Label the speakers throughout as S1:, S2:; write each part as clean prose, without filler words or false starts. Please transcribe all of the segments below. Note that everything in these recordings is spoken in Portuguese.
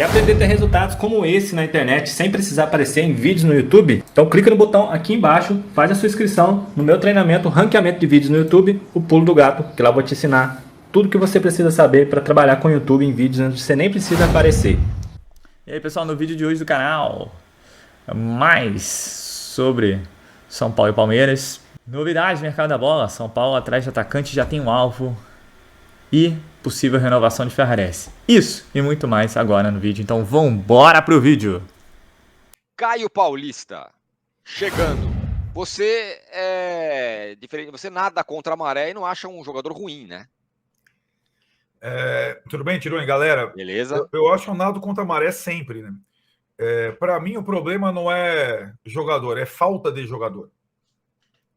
S1: Quer aprender a ter resultados como esse na internet sem precisar aparecer em vídeos no YouTube? Então clica no botão aqui embaixo, faz a sua inscrição no meu treinamento Ranqueamento de Vídeos no YouTube, o Pulo do Gato, que lá eu vou te ensinar tudo que você precisa saber para trabalhar com o YouTube em vídeos onde você nem precisa aparecer. E aí pessoal, no vídeo de hoje do canal, mais sobre São Paulo e Palmeiras. Novidades no mercado da bola, São Paulo atrás de atacante já tem um alvo e possível renovação de Ferrares. Isso e muito mais agora no vídeo, então vambora pro vídeo.
S2: Caio Paulista, chegando. Você é diferente, você nada contra a maré e não acha um jogador ruim, né?
S3: Tudo bem, Tironi, galera?
S2: Beleza?
S3: Eu acho um nado contra a maré sempre, né? Para mim, o problema não é jogador, é falta de jogador.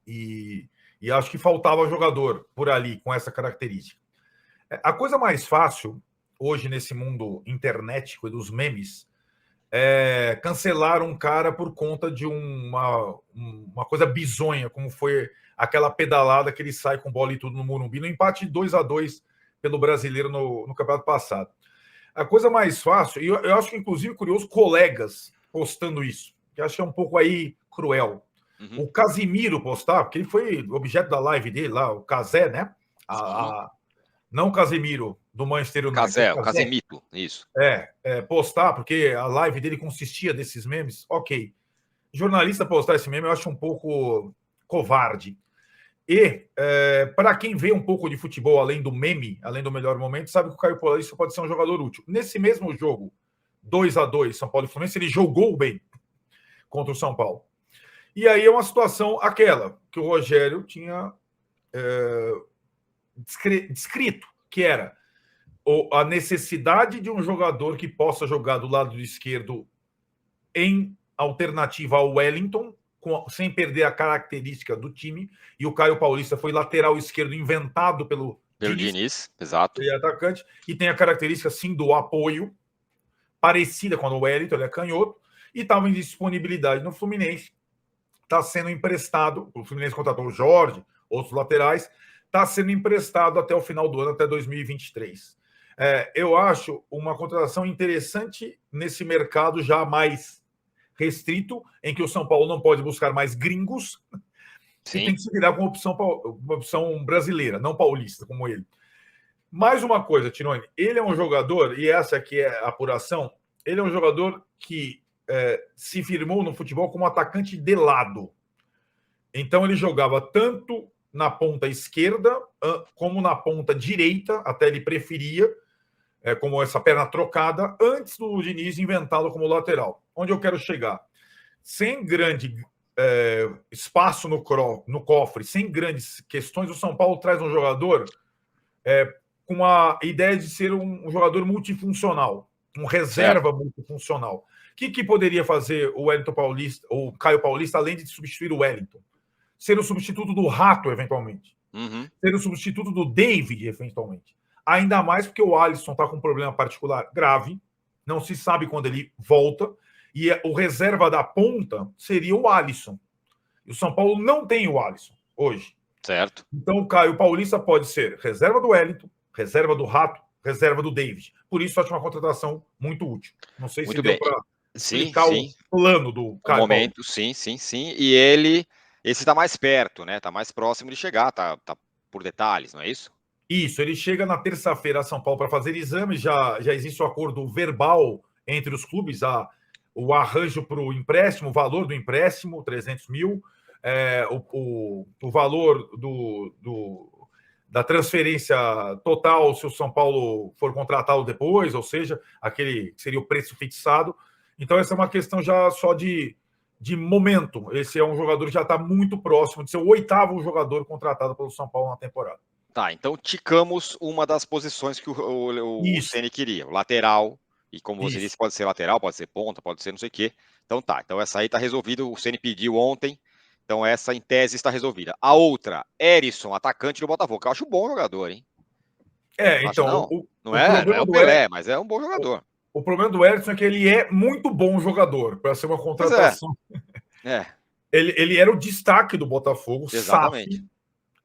S3: E acho que faltava jogador por ali com essa característica. A coisa mais fácil hoje nesse mundo internetico e dos memes é cancelar um cara por conta de uma coisa bizonha, como foi aquela pedalada que ele sai com bola e tudo no Morumbi, no empate 2-2 pelo Brasileiro no campeonato passado. A coisa mais fácil, e eu acho que inclusive curioso, colegas postando isso, que eu acho que é um pouco aí cruel. O Casimiro postar, porque ele foi objeto da live dele lá, o Casé, né? Não o Casemiro do Manchester United.
S2: Casé, o Casemito, isso.
S3: Postar, porque a live dele consistia desses memes, ok. Jornalista postar esse meme eu acho um pouco covarde. E, para quem vê um pouco de futebol além do meme, além do melhor momento, sabe que o Caio Paulista pode ser um jogador útil. Nesse mesmo jogo, 2-2, São Paulo e Fluminense, ele jogou bem contra o São Paulo. E aí é uma situação aquela que o Rogério tinha descrito, que era a necessidade de um jogador que possa jogar do lado esquerdo em alternativa ao Wellington, sem perder a característica do time, e o Caio Paulista foi lateral esquerdo inventado pelo
S2: Diniz, exato.
S3: Ele é atacante, e tem a característica, sim, do apoio, parecida com o Wellington, ele é canhoto, e estava em disponibilidade no Fluminense, está sendo emprestado, o Fluminense contratou o Jorge, outros laterais, está sendo emprestado até o final do ano, até 2023. Eu acho uma contratação interessante nesse mercado já mais restrito, em que o São Paulo não pode buscar mais gringos, e tem que se virar com uma opção brasileira, não paulista, como ele. Mais uma coisa, Tironi, ele é um jogador, e essa aqui é a apuração, ele é um jogador que se firmou no futebol como atacante de lado. Então ele jogava tanto na ponta esquerda como na ponta direita, até ele preferia, como essa perna trocada, antes do Diniz inventá-lo como lateral. Onde eu quero chegar? Sem grande espaço no cofre, sem grandes questões, o São Paulo traz um jogador com a ideia de ser um jogador multifuncional, um reserva multifuncional. O que poderia fazer o Wellington Paulista, ou Caio Paulista, além de substituir o Wellington? Ser o substituto do Rato, eventualmente. Ser o substituto do David, eventualmente. Ainda mais porque o Alisson está com um problema particular grave, não se sabe quando ele volta, e o reserva da ponta seria o Alisson. E o São Paulo não tem o Alisson hoje.
S2: Certo.
S3: Então o Caio Paulista pode ser reserva do Wellington, reserva do Rato, reserva do David. Por isso, acho uma contratação muito útil. Não sei se deu para explicar o plano do Caio
S2: momento,
S3: Paulista.
S2: Sim. E esse está mais perto, né? Está mais próximo de chegar, tá por detalhes, não é isso?
S3: Isso, ele chega na terça-feira a São Paulo para fazer exames, já existe o acordo verbal entre os clubes, o arranjo para o empréstimo, o valor do empréstimo, 300 mil, o valor da transferência total, se o São Paulo for contratá-lo depois, ou seja, aquele que seria o preço fixado. Então, essa é uma questão já só de momento. Esse é um jogador que já está muito próximo de ser o 8º jogador contratado pelo São Paulo na temporada.
S2: Tá, então ticamos uma das posições que o Ceni queria, o lateral, e como você disse, pode ser lateral, pode ser ponta, pode ser não sei o quê. Então tá, então essa aí tá resolvida, o Ceni pediu ontem, então essa em tese está resolvida. A outra, Erisson, atacante do Botafogo, que eu acho um bom jogador, hein?
S3: Então...
S2: Não é o Pelé, mas é um bom jogador.
S3: O problema do Erisson é que ele é muito bom jogador para ser uma contratação. Ele era o destaque do Botafogo,
S2: exatamente.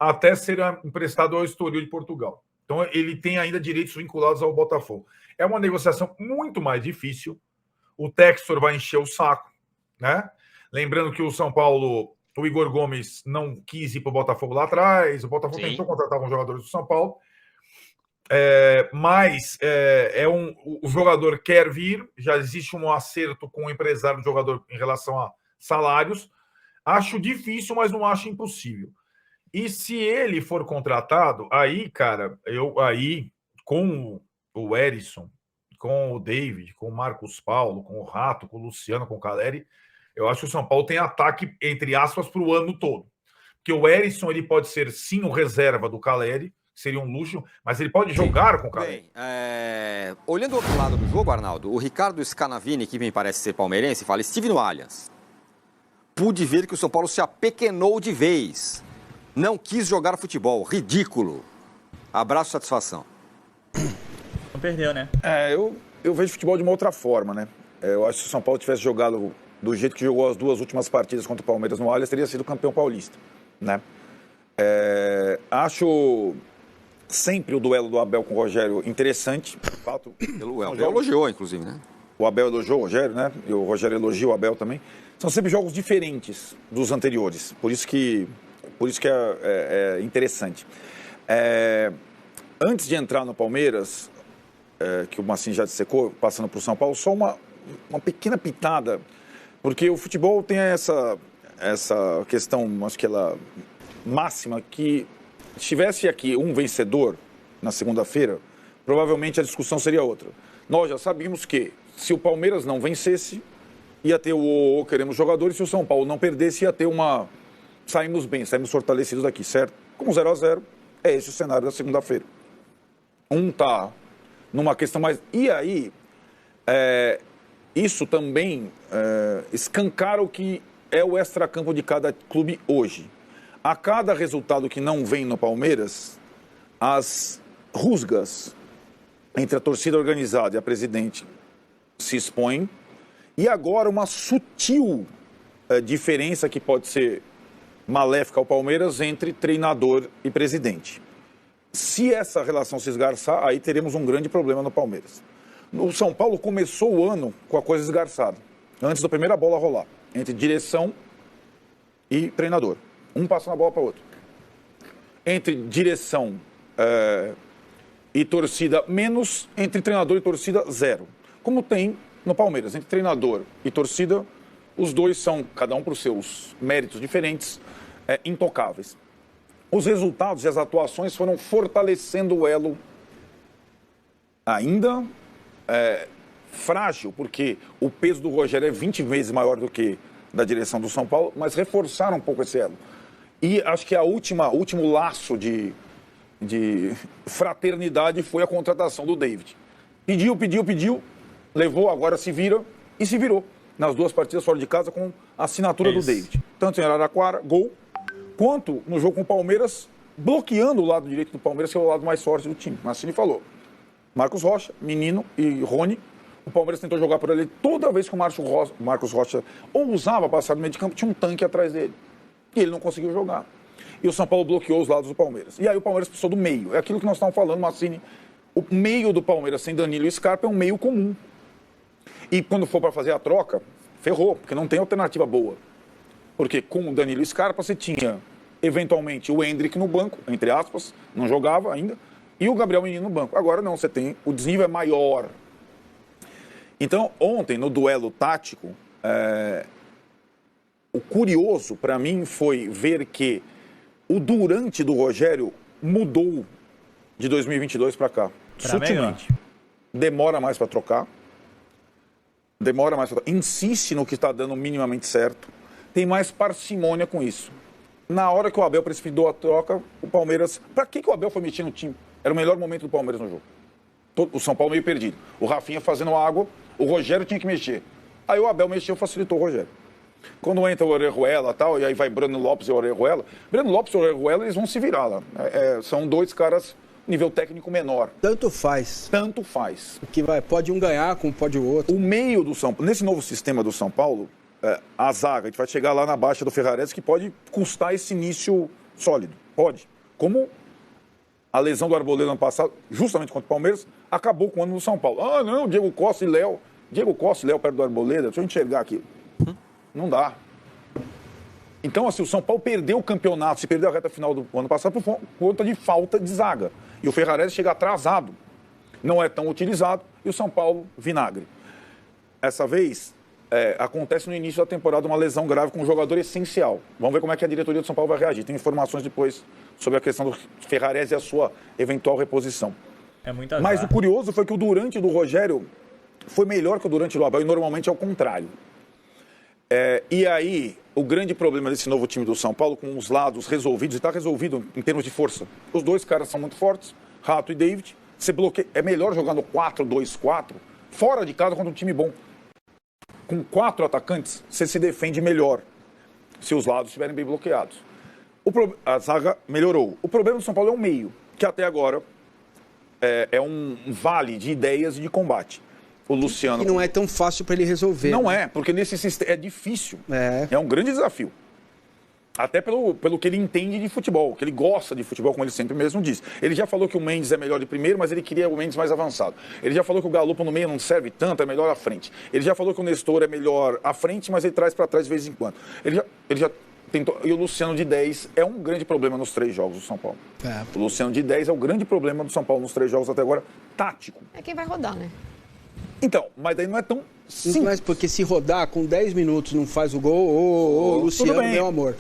S3: Até ser emprestado ao Estoril de Portugal. Então, ele tem ainda direitos vinculados ao Botafogo. É uma negociação muito mais difícil. O Textor vai encher o saco, né? Lembrando que o São Paulo, o Igor Gomes não quis ir para o Botafogo lá atrás, o Botafogo tentou contratar alguns jogadores do São Paulo, mas o jogador quer vir, já existe um acerto com o empresário do jogador em relação a salários. Acho difícil, mas não acho impossível. E se ele for contratado, aí, cara, com o Erisson, com o David, com o Marcos Paulo, com o Rato, com o Luciano, com o Caleri, eu acho que o São Paulo tem ataque, entre aspas, para o ano todo. Porque o Erisson, ele pode ser, sim, o reserva do Caleri, seria um luxo, mas ele pode jogar com o Caleri.
S4: Bem, olhando o outro lado do jogo, Arnaldo, o Ricardo Scanavini, que me parece ser palmeirense, fala: estive no Allianz. Pude ver que o São Paulo se apequenou de vez. Não quis jogar futebol. Ridículo. Abraço, satisfação.
S1: Não perdeu, né?
S5: Eu vejo futebol de uma outra forma, né? Eu acho que se o São Paulo tivesse jogado do jeito que jogou as 2 últimas partidas contra o Palmeiras no Allianz, teria sido campeão paulista, né? Acho sempre o duelo do Abel com o Rogério interessante.
S4: O Abel elogiou, inclusive, né?
S5: O Abel elogiou o Rogério, né? E o Rogério elogia o Abel também. São sempre jogos diferentes dos anteriores. Por isso que é interessante. Antes de entrar no Palmeiras, que o Massini já dissecou, passando para o São Paulo, só uma pequena pitada, porque o futebol tem essa questão, acho que ela máxima, que se tivesse aqui um vencedor na segunda-feira, provavelmente a discussão seria outra. Nós já sabíamos que se o Palmeiras não vencesse, ia ter o queremos jogadores, se o São Paulo não perdesse, ia ter saímos bem, saímos fortalecidos daqui, certo? Com 0-0, é esse o cenário da segunda-feira. Tá numa questão mais... E aí, isso também escancara o que é o extracampo de cada clube hoje. A cada resultado que não vem no Palmeiras, as rusgas entre a torcida organizada e a presidente se expõem. E agora uma sutil diferença que pode ser maléfica ao Palmeiras entre treinador e presidente. Se essa relação se esgarçar, aí teremos um grande problema no Palmeiras. O São Paulo começou o ano com a coisa esgarçada, antes da primeira bola rolar, entre direção e treinador. Um passando a bola para o outro. Entre direção e torcida, menos, entre treinador e torcida, 0. Como tem no Palmeiras, entre treinador e torcida, os dois são, cada um por seus méritos diferentes, intocáveis. Os resultados e as atuações foram fortalecendo o elo ainda frágil, porque o peso do Rogério é 20 vezes maior do que da direção do São Paulo, mas reforçaram um pouco esse elo. E acho que o último laço de fraternidade foi a contratação do David. Pediu, levou, agora se vira e se virou nas 2 partidas fora de casa com a assinatura do David. Tanto em Araraquara, gol, quanto no jogo com o Palmeiras, bloqueando o lado direito do Palmeiras, que é o lado mais forte do time. Massini falou. Marcos Rocha, Menino e Rony, o Palmeiras tentou jogar por ali. Toda vez que o Marcos Rocha ousava passar no meio de campo, tinha um tanque atrás dele. E ele não conseguiu jogar. E o São Paulo bloqueou os lados do Palmeiras. E aí o Palmeiras precisou do meio. É aquilo que nós estamos falando, Massini. O meio do Palmeiras sem Danilo e Scarpa é um meio comum. E quando for para fazer a troca, ferrou, porque não tem alternativa boa. Porque com o Danilo e Scarpa você tinha, eventualmente, o Hendrick no banco, entre aspas, não jogava ainda, e o Gabriel Menino no banco. Agora não, você tem, o desnível é maior. Então, ontem, no duelo tático, o curioso para mim foi ver que o durante do Rogério mudou de 2022 para cá. Sutilmente. Demora mais para trocar. Insiste no que está dando minimamente certo. Tem mais parcimônia com isso. Na hora que o Abel precipitou a troca, o Palmeiras... Para que o Abel foi mexer no time? Era o melhor momento do Palmeiras no jogo. O São Paulo meio perdido. O Rafinha fazendo água, o Rogério tinha que mexer. Aí o Abel mexeu, facilitou o Rogério. Quando entra o Orejuela e tal, e aí vai Breno Lopes e Orejuela. Breno Lopes e Orejuela, eles vão se virar lá. São 2 caras nível técnico menor.
S6: Tanto faz.
S5: Que
S6: pode um ganhar, como pode o outro.
S5: O meio do São Paulo, nesse novo sistema do São Paulo, a zaga, a gente vai chegar lá na baixa do Ferrarese, que pode custar esse início sólido. Pode. Como a lesão do Arboleda ano passado, justamente contra o Palmeiras, acabou com o ano do São Paulo. Ah, não, Diego Costa e Léo. Diego Costa e Léo perto do Arboleda, deixa eu enxergar aqui. Não dá. Então, assim, o São Paulo perdeu o campeonato, se perdeu a reta final do ano passado por conta de falta de zaga. E o Ferrarese chega atrasado, não é tão utilizado, e o São Paulo, vinagre. Essa vez, acontece no início da temporada uma lesão grave com um jogador essencial. Vamos ver como é que a diretoria do São Paulo vai reagir. Tem informações depois sobre a questão do Ferrarese e a sua eventual reposição.
S1: É muito azar.
S5: Mas o curioso foi que o Durante do Rogério foi melhor que o Durante do Abel, e normalmente é o contrário. E aí, o grande problema desse novo time do São Paulo, com os lados resolvidos, e está resolvido em termos de força. Os dois caras são muito fortes, Rato e David. Você bloqueia, é melhor jogar no 4-2-4, fora de casa contra um time bom. Com 4 atacantes, você se defende melhor, se os lados estiverem bem bloqueados. A zaga melhorou. O problema do São Paulo é o meio, que até agora é um vale de ideias e de combate. O Luciano...
S6: E não é tão fácil para ele resolver.
S5: Não é, porque nesse sistema é difícil. É um grande desafio. Até pelo que ele entende de futebol, que ele gosta de futebol, como ele sempre mesmo diz. Ele já falou que o Mendes é melhor de primeiro, mas ele queria o Mendes mais avançado. Ele já falou que o Galopo no meio não serve tanto, é melhor à frente. Ele já falou que o Nestor é melhor à frente, mas ele traz para trás de vez em quando. Ele já tentou... E o Luciano de 10 é um grande problema nos 3 jogos do São Paulo. O Luciano de 10 é o grande problema do São Paulo nos 3 jogos até agora, tático.
S7: É quem vai rodar, né?
S5: Então, mas daí não é tão simples.
S6: Mas porque se rodar com 10 minutos não faz o gol, Luciano, meu amor.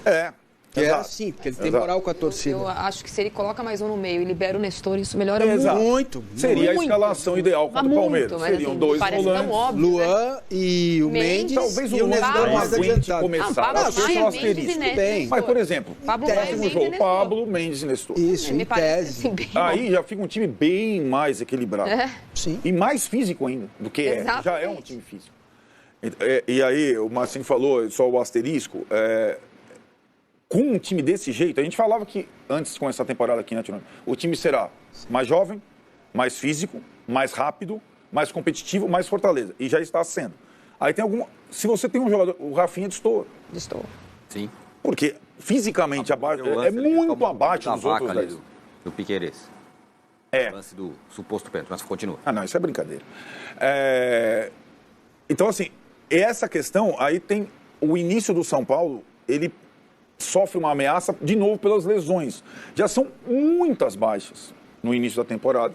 S6: Que é assim, porque ele tem moral com a torcida.
S7: Eu acho que se ele coloca mais um no meio e libera o Nestor, isso melhora
S6: muito.
S5: Seria a escalação ideal contra o Palmeiras. Seriam
S7: assim,
S5: 2
S7: parece
S5: volantes.
S7: tão óbvio,
S6: Luan
S7: né?
S6: e o Mendes.
S5: Talvez
S6: e
S5: o
S6: Nestor mais adiantado.
S5: começar.
S7: Pablo Maia, Mendes e
S6: bem.
S7: Nestor.
S5: Mas, por exemplo,
S7: Pablo Maia,
S5: próximo
S7: Mendes
S5: jogo,
S7: e Nestor.
S5: Pablo, Mendes e Nestor.
S6: Isso,
S7: Me
S6: em
S7: parece
S6: tese.
S7: assim, bem
S5: Aí já fica um time bem mais equilibrado.
S6: Sim.
S5: E mais físico ainda do que
S7: Exatamente.
S5: já é um time físico. E aí, o Marcinho falou, só o asterisco, com um time desse jeito, a gente falava que antes de começar a temporada aqui, né, Tirone? O time será mais jovem, mais físico, mais rápido, mais competitivo, mais fortaleza. E já está sendo. Aí tem alguma... Se você tem um jogador... O Rafinha destoa.
S7: Destoa.
S4: Sim.
S5: Porque fisicamente é muito abaixo dos outros 10.
S4: Do Piquerez.
S5: É.
S4: O lance do suposto pênalti, mas continua.
S5: Ah, não, isso é brincadeira. Então, assim, essa questão, aí tem o início do São Paulo, ele sofre uma ameaça, de novo, pelas lesões. Já são muitas baixas no início da temporada.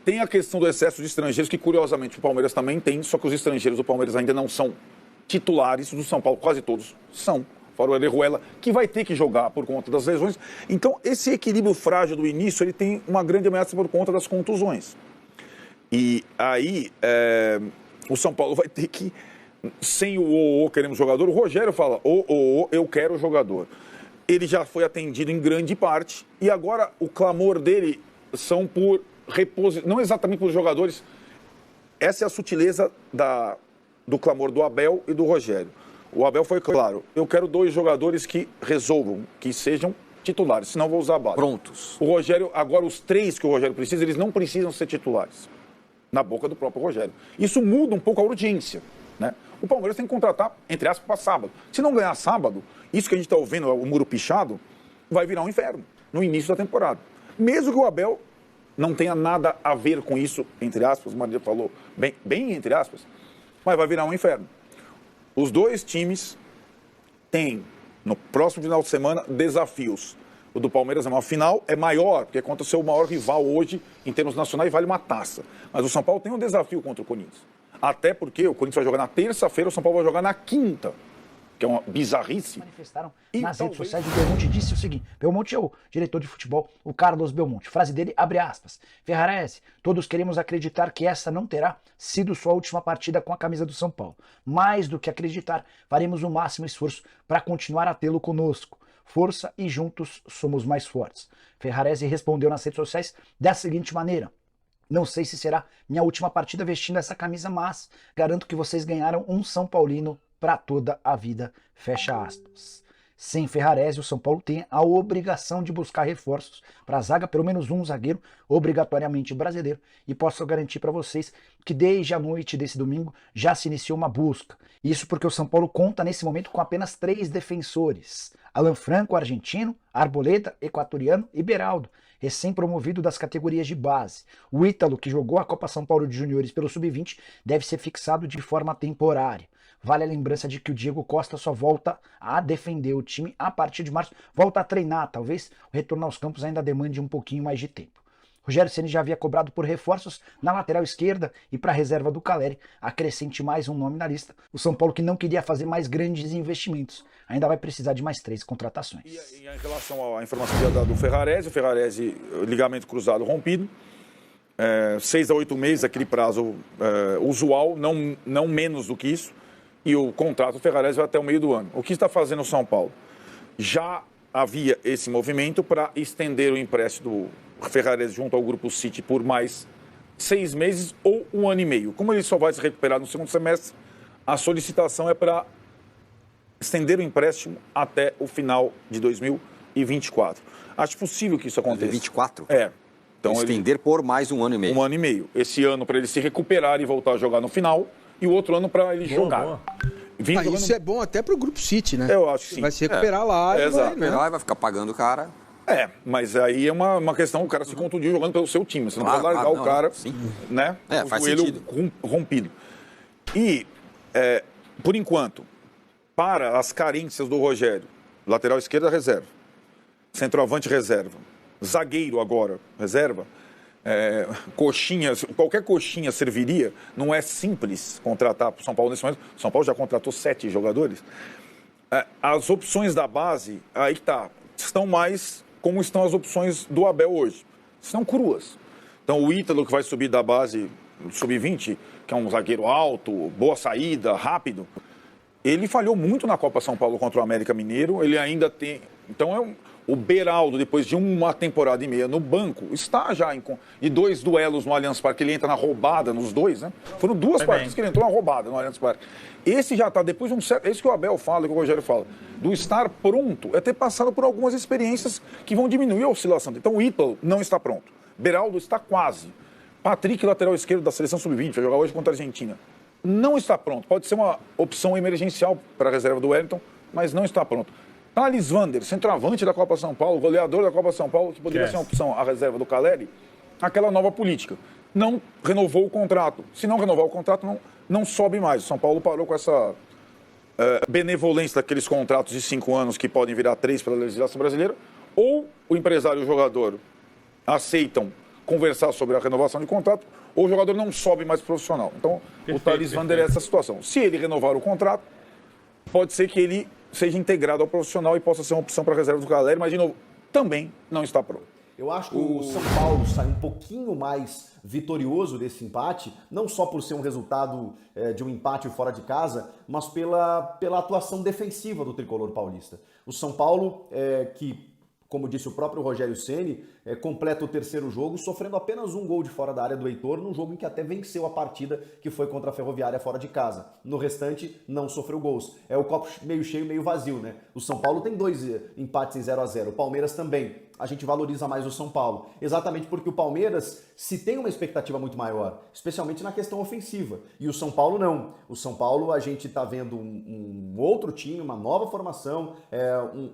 S5: Tem a questão do excesso de estrangeiros, que curiosamente o Palmeiras também tem, só que os estrangeiros do Palmeiras ainda não são titulares, do São Paulo quase todos são, fora o Orejuela, que vai ter que jogar por conta das lesões. Então, esse equilíbrio frágil do início, ele tem uma grande ameaça por conta das contusões. E aí, o São Paulo vai ter que... Sem o queremos jogador, o Rogério fala, eu quero jogador. Ele já foi atendido em grande parte e agora o clamor dele são por reposição, não exatamente por jogadores. Essa é a sutileza do clamor do Abel e do Rogério. O Abel foi claro, eu quero 2 jogadores que resolvam, que sejam titulares, senão vou usar a base.
S4: Prontos.
S5: O Rogério, agora os 3 que o Rogério precisa, eles não precisam ser titulares. Na boca do próprio Rogério. Isso muda um pouco a urgência, né? O Palmeiras tem que contratar, entre aspas, para sábado. Se não ganhar sábado, isso que a gente está ouvindo, o muro pichado, vai virar um inferno no início da temporada. Mesmo que o Abel não tenha nada a ver com isso, entre aspas, o Maria falou, bem entre aspas, mas vai virar um inferno. Os 2 times têm, no próximo final de semana, desafios. O do Palmeiras é uma final, é maior, porque é contra o seu maior rival hoje, em termos nacionais, vale uma taça. Mas o São Paulo tem um desafio contra o Corinthians. Até porque o Corinthians vai jogar na terça-feira, o São Paulo vai jogar na quinta, que é uma bizarrice.
S8: Manifestaram nas redes sociais, o Belmonte disse o seguinte, Belmonte é o diretor de futebol, o Carlos Belmonte, frase dele, abre aspas, Ferrarese, todos queremos acreditar que essa não terá sido sua última partida com a camisa do São Paulo. Mais do que acreditar, faremos o máximo esforço para continuar a tê-lo conosco. Força e juntos somos mais fortes. Ferrarese respondeu nas redes sociais da seguinte maneira, não sei se será minha última partida vestindo essa camisa, mas garanto que vocês ganharam um São Paulino para toda a vida. Fecha aspas. Sem Ferrarese, o São Paulo tem a obrigação de buscar reforços para a zaga, pelo menos um zagueiro, obrigatoriamente brasileiro. E posso garantir para vocês que desde a noite desse domingo já se iniciou uma busca. Isso porque o São Paulo conta nesse momento com apenas 3 defensores. Alan Franco, argentino, Arboleda, equatoriano e Beraldo, recém-promovido das categorias de base. O Ítalo, que jogou a Copa São Paulo de Juniores pelo Sub-20, deve ser fixado de forma temporária. Vale a lembrança de que o Diego Costa só volta a defender o time a partir de março, volta a treinar, talvez o retorno aos campos ainda demande um pouquinho mais de tempo. Rogério Ceni já havia cobrado por reforços na lateral esquerda e para a reserva do Caleri, acrescente mais um nome na lista. O São Paulo, que não queria fazer mais grandes investimentos, ainda vai precisar de mais 3 contratações.
S5: E em relação à informação que ia dar do Ferrarese, o Ferrarese, ligamento cruzado rompido, 6 a 8 meses, aquele prazo usual, não menos do que isso. E o contrato do Ferrarese vai até o meio do ano. O que está fazendo o São Paulo? Já havia esse movimento para estender o empréstimo do Ferrarese junto ao Grupo City por mais 6 meses ou 1 ano e meio. Como ele só vai se recuperar no segundo semestre, a solicitação é para estender o empréstimo até o final de 2024. Acho possível que isso aconteça.
S4: 2024?
S5: Então
S4: estender por mais 1 ano e meio.
S5: 1 ano e meio. Esse ano para ele se recuperar e voltar a jogar no final. E o outro ano para ele jogar.
S6: Isso é bom até para o Grupo City, né?
S5: Eu acho que sim.
S6: Vai se recuperar lá.
S5: Exato.
S4: Vai ficar pagando o cara.
S5: Mas aí é uma questão, o cara se contundiu jogando pelo seu time. Você não pode largar o cara, né?
S4: O faz
S5: joelho
S4: sentido.
S5: Rompido. E, por enquanto, para as carências do Rogério, lateral esquerda, reserva. Centroavante, reserva. Zagueiro agora, reserva. Qualquer coxinha serviria. Não é simples contratar para o São Paulo nesse momento. O São Paulo já contratou 7 jogadores. As opções da base, aí estão mais como estão as opções do Abel hoje. Estão cruas. Então o Ítalo, que vai subir da base sub-20, que é um zagueiro alto, boa saída, rápido, ele falhou muito na Copa São Paulo contra o América Mineiro. Ele ainda tem... Então o Beraldo, depois de 1 temporada e meia no banco, está já em 2 duelos no Allianz Parque. Ele entra na roubada nos 2, né? Foram 2 partidas que ele entrou na roubada no Allianz Parque. Esse já está depois de um certo... É isso que o Abel fala, que o Rogério fala. Do estar pronto é ter passado por algumas experiências que vão diminuir a oscilação. Então o Ítalo não está pronto. Beraldo está quase. Patrick, lateral esquerdo da seleção sub-20, vai jogar hoje contra a Argentina. Não está pronto. Pode ser uma opção emergencial para a reserva do Wellington, mas não está pronto. Thales Vander, centroavante da Copa São Paulo, goleador da Copa São Paulo, que poderia ser uma opção, a reserva do Caleri, aquela nova política. Não renovou o contrato. Se não renovar o contrato, não sobe mais. O São Paulo parou com essa benevolência daqueles contratos de 5 anos que podem virar 3 pela legislação brasileira, ou o empresário e o jogador aceitam conversar sobre a renovação de contrato, ou o jogador não sobe mais profissional. Então, o Thales Vander é essa situação. Se ele renovar o contrato, pode ser que ele seja integrado ao profissional e possa ser uma opção para a reserva do Caleri, mas, de novo, também não está pronto.
S9: Eu acho que o São Paulo sai um pouquinho mais vitorioso desse empate, não só por ser um resultado de um empate fora de casa, mas pela atuação defensiva do tricolor paulista. O São Paulo, que, como disse o próprio Rogério Ceni, completa o 3º jogo, sofrendo apenas um gol de fora da área do Heitor, num jogo em que até venceu a partida, que foi contra a Ferroviária fora de casa. No restante, não sofreu gols. É o copo meio cheio, meio vazio, né? O São Paulo tem 2 empates em 0-0, o Palmeiras também. A gente valoriza mais o São Paulo, exatamente porque o Palmeiras se tem uma expectativa muito maior, especialmente na questão ofensiva, e o São Paulo não. O São Paulo, a gente está vendo um outro time, uma nova formação,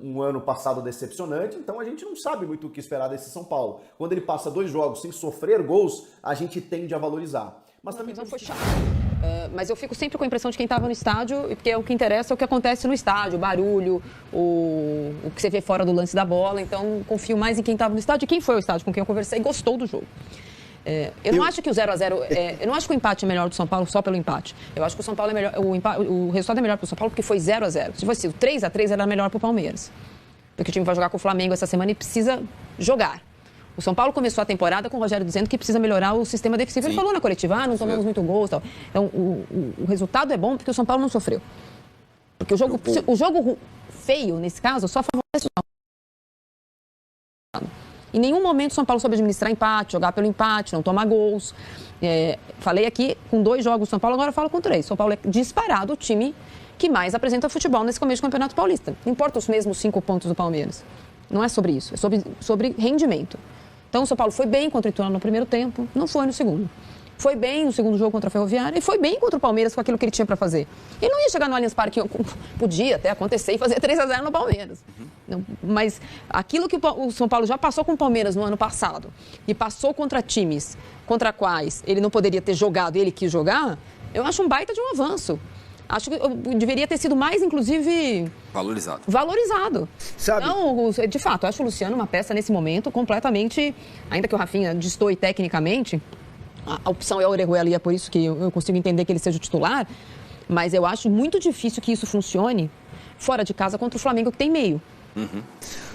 S9: um ano passado decepcionante, então a gente não sabe muito o que esperar desse São Paulo. Quando ele passa 2 jogos sem sofrer gols, a gente tende a valorizar. Mas também
S7: não foi chato. Mas eu fico sempre com a impressão de quem estava no estádio, porque o que interessa é o que acontece no estádio, o barulho, o que você vê fora do lance da bola. Então, confio mais em quem estava no estádio e quem foi ao estádio com quem eu conversei e gostou do jogo. Eu não acho que o 0-0... eu não acho que o empate é melhor do São Paulo só pelo empate. Eu acho que o São Paulo é melhor... O resultado é melhor para o São Paulo porque foi 0-0. Se fosse o 3-3, era melhor para o Palmeiras. Porque o time vai jogar com o Flamengo essa semana e precisa jogar. O São Paulo começou a temporada com o Rogério dizendo que precisa melhorar o sistema defensivo. Ele falou na coletiva, não tomamos muito gols e tal. Então, o resultado é bom porque o São Paulo não sofreu. Porque o jogo feio, nesse caso, só favorece o São Paulo. Em nenhum momento o São Paulo soube administrar empate, jogar pelo empate, não tomar gols. Falei aqui com 2 jogos do São Paulo, agora eu falo com 3. São Paulo é disparado o time que mais apresenta futebol nesse começo do Campeonato Paulista. Não importa os mesmos 5 pontos do Palmeiras. Não é sobre isso, é sobre rendimento. Então o São Paulo foi bem contra o Ituano no primeiro tempo, não foi no segundo. Foi bem no segundo jogo contra a Ferroviária e foi bem contra o Palmeiras com aquilo que ele tinha para fazer. Ele não ia chegar no Allianz Parque, podia até acontecer e fazer 3-0 no Palmeiras. Não, mas aquilo que o São Paulo já passou com o Palmeiras no ano passado e passou contra times contra quais ele não poderia ter jogado e ele quis jogar, eu acho um baita de um avanço. Acho que deveria ter sido mais, inclusive... Valorizado.
S6: Sabe?
S7: Então, de fato, eu acho o Luciano uma peça nesse momento completamente... Ainda que o Rafinha destoe tecnicamente... A opção é o Orejuela e é por isso que eu consigo entender que ele seja o titular, mas eu acho muito difícil que isso funcione fora de casa contra o Flamengo, que tem meio.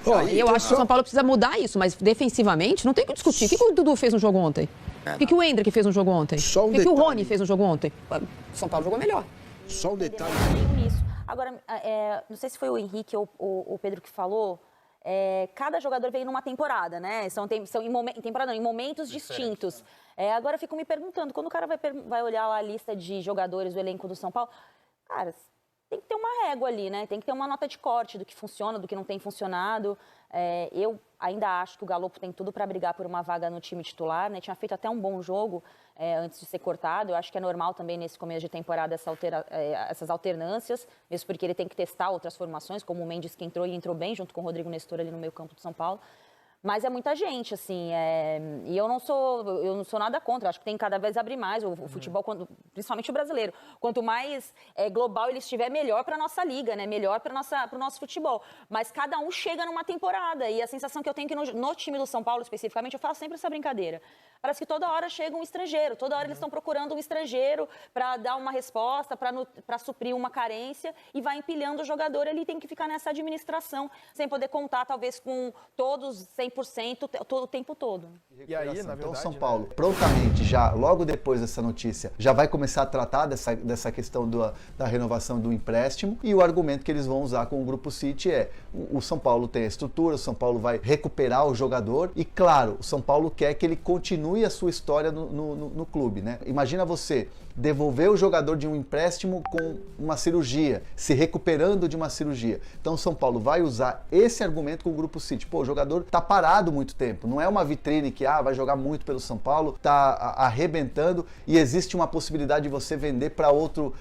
S7: Eu acho que o São Paulo precisa mudar isso, mas defensivamente não tem o que discutir. O que o Dudu fez no jogo ontem? O que o Endrick fez no jogo ontem? O que o Rony fez no jogo ontem? O São Paulo jogou melhor.
S6: Só um detalhe.
S10: Agora, não sei se foi o Henrique ou o Pedro que falou, cada jogador veio numa temporada, né? São em momentos distintos. Agora eu fico me perguntando, quando o cara vai olhar lá a lista de jogadores do elenco do São Paulo, cara, tem que ter uma régua ali, né? Tem que ter uma nota de corte do que funciona, do que não tem funcionado. Eu ainda acho que o Galopo tem tudo para brigar por uma vaga no time titular, né? Tinha feito até um bom jogo antes de ser cortado. Eu acho que é normal também nesse começo de temporada essas alternâncias, mesmo porque ele tem que testar outras formações, como o Mendes que entrou e entrou bem junto com o Rodrigo Nestor ali no meio campo do São Paulo. Mas é muita gente, assim, e eu não sou nada contra, acho que tem que cada vez abrir mais o futebol, principalmente o brasileiro. Quanto mais global ele estiver, melhor para a nossa liga, né? Melhor para o nosso futebol. Mas cada um chega numa temporada, e a sensação que eu tenho que no time do São Paulo, especificamente, eu faço sempre essa brincadeira. Parece que toda hora chega um estrangeiro, toda hora eles estão procurando um estrangeiro para dar uma resposta, para suprir uma carência, e vai empilhando o jogador, ele tem que ficar nessa administração, sem poder contar, talvez, com todos 100% o tempo todo.
S11: E aí, na verdade, então, São Paulo, prontamente, já logo depois dessa notícia, já vai começar a tratar dessa questão da renovação do empréstimo, e o argumento que eles vão usar com o Grupo City é: o São Paulo tem a estrutura, o São Paulo vai recuperar o jogador, e claro, o São Paulo quer que ele continue a sua história no clube, né? Imagina você devolver o jogador de um empréstimo com uma cirurgia, se recuperando de uma cirurgia. Então o São Paulo vai usar esse argumento com o Grupo City. Pô, o jogador tá parado muito tempo, não é uma vitrine que vai jogar muito pelo São Paulo, tá arrebentando, e existe uma possibilidade de você vender para outro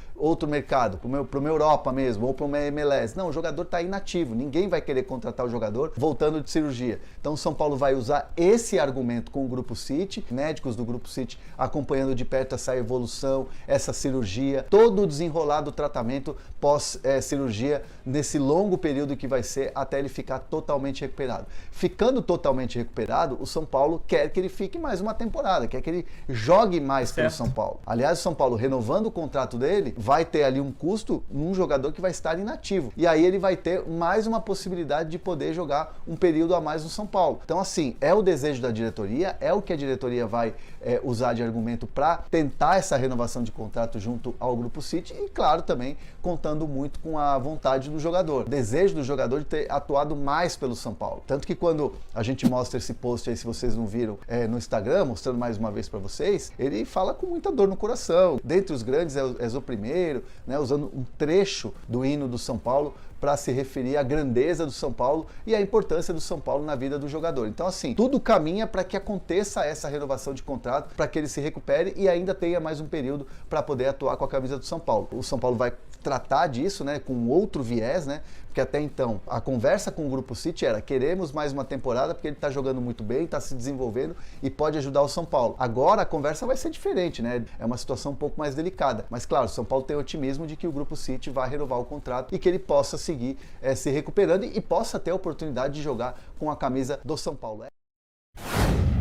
S11: mercado, para uma Europa mesmo, ou para uma MLS. Não, o jogador tá inativo, ninguém vai querer contratar o jogador voltando de cirurgia. Então o São Paulo vai usar esse argumento com o Grupo City, médicos do Grupo City acompanhando de perto essa evolução, essa cirurgia, todo o desenrolar do tratamento pós-cirurgia, nesse longo período que vai ser até ele ficar totalmente recuperado. Ficando totalmente recuperado, o São Paulo quer que ele fique mais uma temporada, quer que ele jogue mais pelo São Paulo. Aliás, o São Paulo, renovando o contrato dele, vai ter ali um custo num jogador que vai estar inativo. E aí ele vai ter mais uma possibilidade de poder jogar um período a mais no São Paulo. Então, assim, é o desejo da diretoria, é o que a diretoria vai usar de argumento para tentar essa renovação de contrato junto ao Grupo City, e claro, também contando muito com a vontade do jogador, o desejo do jogador de ter atuado mais pelo São Paulo. Tanto que quando a gente mostra esse post aí, se vocês não viram, no Instagram, mostrando mais uma vez para vocês, ele fala com muita dor no coração. Dentre os grandes és o primeiro, né, usando um trecho do hino do São Paulo para se referir à grandeza do São Paulo e à importância do São Paulo na vida do jogador. Então, assim, tudo caminha para que aconteça essa renovação de contrato, para que ele se recupere e ainda tenha mais um período para poder atuar com a camisa do São Paulo. O São Paulo vai tratar disso, né, com outro viés, né, porque até então a conversa com o Grupo City era: queremos mais uma temporada porque ele está jogando muito bem, está se desenvolvendo e pode ajudar o São Paulo. Agora a conversa vai ser diferente, né, é uma situação um pouco mais delicada, mas claro, o São Paulo tem otimismo de que o Grupo City vai renovar o contrato e que ele possa seguir se recuperando e possa ter a oportunidade de jogar com a camisa do São Paulo.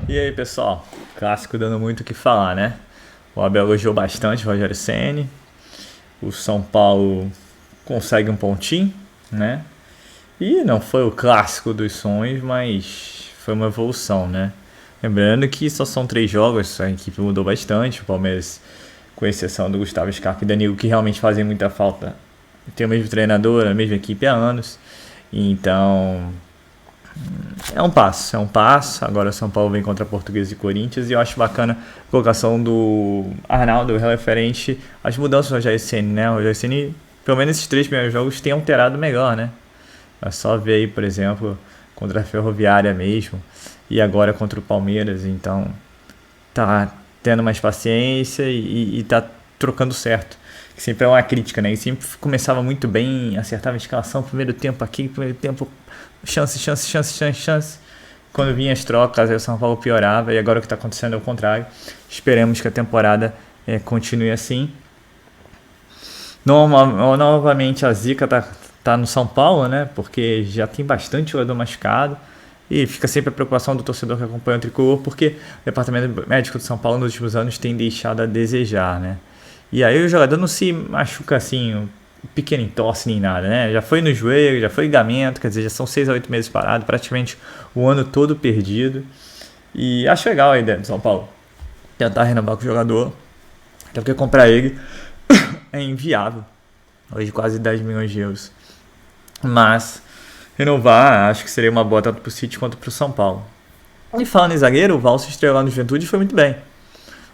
S1: E aí, pessoal, clássico dando muito o que falar, né? O Abel elogiou bastante o Rogério Ceni. O São Paulo consegue um pontinho, né? E não foi o clássico dos sonhos, mas foi uma evolução, né? Lembrando que só são 3 jogos, a equipe mudou bastante. O Palmeiras, com exceção do Gustavo Scarpa e Danilo, que realmente fazem muita falta, tem o mesmo treinador, a mesma equipe há anos. Então, é um passo. Agora o São Paulo vem contra Portuguesa e Corinthians, e eu acho bacana a colocação do Arnaldo referente às mudanças do Rogério Ceni, né? O Rogério Ceni pelo menos esses 3 primeiros jogos tem alterado melhor, né? É só ver aí, por exemplo, contra a Ferroviária mesmo, e agora contra o Palmeiras, então tá tendo mais paciência e tá trocando certo. Que sempre é uma crítica, né? E sempre começava muito bem, acertava a escalação, primeiro tempo aqui, primeiro tempo, chance. Quando vinha as trocas, aí o São Paulo piorava, e agora o que está acontecendo é o contrário. Esperemos que a temporada continue assim. Novamente a zica tá no São Paulo, né? Porque já tem bastante jogador machucado. E fica sempre a preocupação do torcedor que acompanha o tricolor, porque o departamento médico de São Paulo nos últimos anos tem deixado a desejar, né? E aí o jogador não se machuca assim, pequeno entorse nem nada, né? Já foi no joelho, já foi ligamento, quer dizer, já são 6 a 8 meses parado, praticamente o ano todo perdido. E acho legal a ideia do São Paulo tentar renovar com o jogador, até porque comprar ele é inviável, hoje quase 10 milhões de euros. Mas renovar acho que seria uma boa tanto para o City quanto para o São Paulo. E falando em zagueiro, o Valso estreou lá no Juventude e foi muito bem.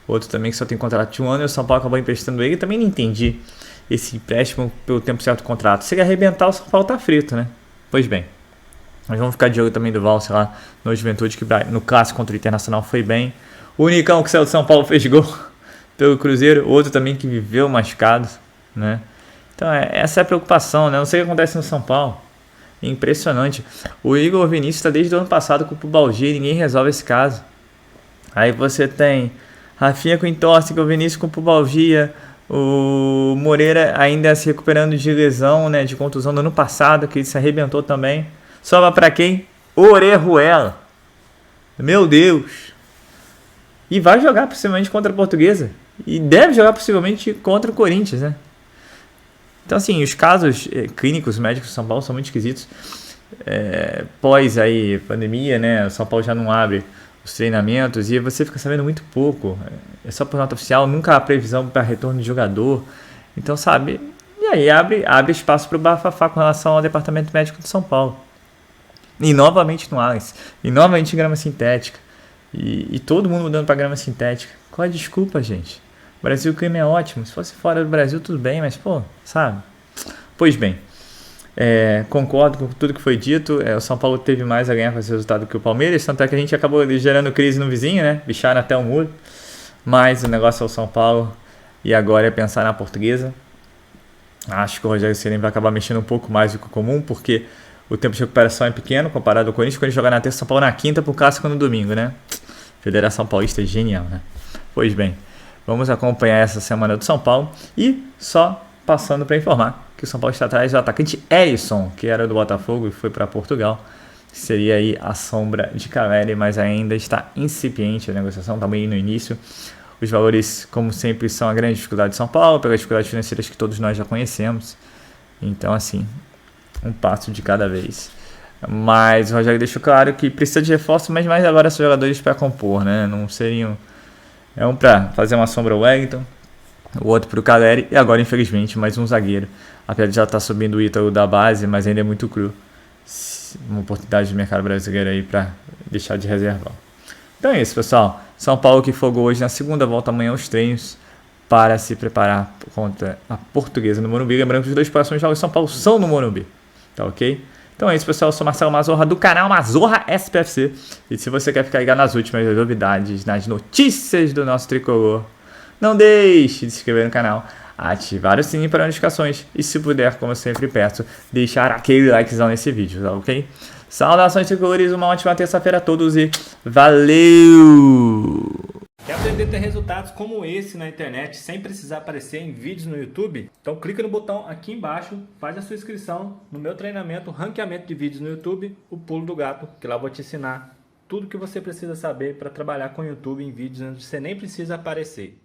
S1: Outro também que só tem contrato de 1 ano e o São Paulo acabou emprestando ele. Também não entendi esse empréstimo pelo tempo certo do contrato. Se ele arrebentar, o São Paulo tá frito, né? Pois bem. Mas vamos ficar de olho também do Valse lá no Juventude, que no clássico contra o Internacional foi bem. O Unicão que saiu do São Paulo fez gol pelo Cruzeiro. Outro também que viveu machucado, né? Então essa é a preocupação, né? Não sei o que acontece no São Paulo. Impressionante. O Igor Vinícius está desde o ano passado com o pubalgia e ninguém resolve esse caso. Aí você tem Rafinha com entorse, Igor Vinícius com pubalgia, o Moreira ainda se recuperando de lesão, né, de contusão do ano passado, que ele se arrebentou também. Sobra para quem? Orejuela. Meu Deus. E vai jogar possivelmente contra a Portuguesa. E deve jogar possivelmente contra o Corinthians, né? Então, assim, os casos clínicos médicos de São Paulo são muito esquisitos. Pós aí pandemia, né? O São Paulo já não abre os treinamentos e você fica sabendo muito pouco. É só por nota oficial, nunca há previsão para retorno de jogador. Então, sabe? E aí abre espaço para o bafafá com relação ao departamento médico de São Paulo. E novamente no Allianz. E novamente em grama sintética. E todo mundo mudando para grama sintética. Qual é a desculpa, gente? O Brasil, o clima é ótimo. Se fosse fora do Brasil, tudo bem, mas, pô, sabe? Pois bem, concordo com tudo que foi dito. O São Paulo teve mais a ganhar com esse resultado que o Palmeiras, tanto é que a gente acabou gerando crise no vizinho, né? Bicharam até o muro. Mas o negócio é o São Paulo e agora é pensar na Portuguesa. Acho que o Rogério Ceni vai acabar mexendo um pouco mais do que o comum, porque o tempo de recuperação é pequeno comparado ao Corinthians, quando ele joga na terça, São Paulo na quinta, pro clássico no domingo, né? Federação Paulista é genial, né? Pois bem, vamos acompanhar essa semana do São Paulo e só passando para informar que o São Paulo está atrás do atacante Erisson, que era do Botafogo e foi para Portugal. Seria aí a sombra de Caleri, mas ainda está incipiente a negociação, também no início. Os valores, como sempre, são a grande dificuldade de São Paulo, pelas dificuldades financeiras que todos nós já conhecemos. Então, assim, um passo de cada vez. Mas o Rogério deixou claro que precisa de reforço, mas mais agora são jogadores para compor, né? Não seriam... É um para fazer uma sombra ao Wellington, o outro para o Caleri, e agora, infelizmente, mais um zagueiro. Apesar de já estar subindo o Ítalo da base, mas ainda é muito cru. Uma oportunidade de mercado brasileiro aí para deixar de reservar. Então é isso, pessoal. São Paulo que folgou hoje na segunda, volta amanhã aos treinos para se preparar contra a Portuguesa no Morumbi. Lembrando que os 2 próximos jogos de São Paulo são no Morumbi. Tá ok? Então é isso, pessoal. Eu sou Marcelo Mazorra do canal Mazorra SPFC. E se você quer ficar ligado nas últimas novidades, nas notícias do nosso tricolor, não deixe de se inscrever no canal, ativar o sininho para notificações e, se puder, como eu sempre peço, deixar aquele likezão nesse vídeo, tá ok? Saudações tricolores, uma ótima terça-feira a todos e valeu!
S12: Quer aprender a ter resultados como esse na internet sem precisar aparecer em vídeos no YouTube? Então clica no botão aqui embaixo, faz a sua inscrição no meu treinamento Ranqueamento de Vídeos no YouTube, o Pulo do Gato, que lá eu vou te ensinar tudo que você precisa saber para trabalhar com o YouTube em vídeos onde você nem precisa aparecer.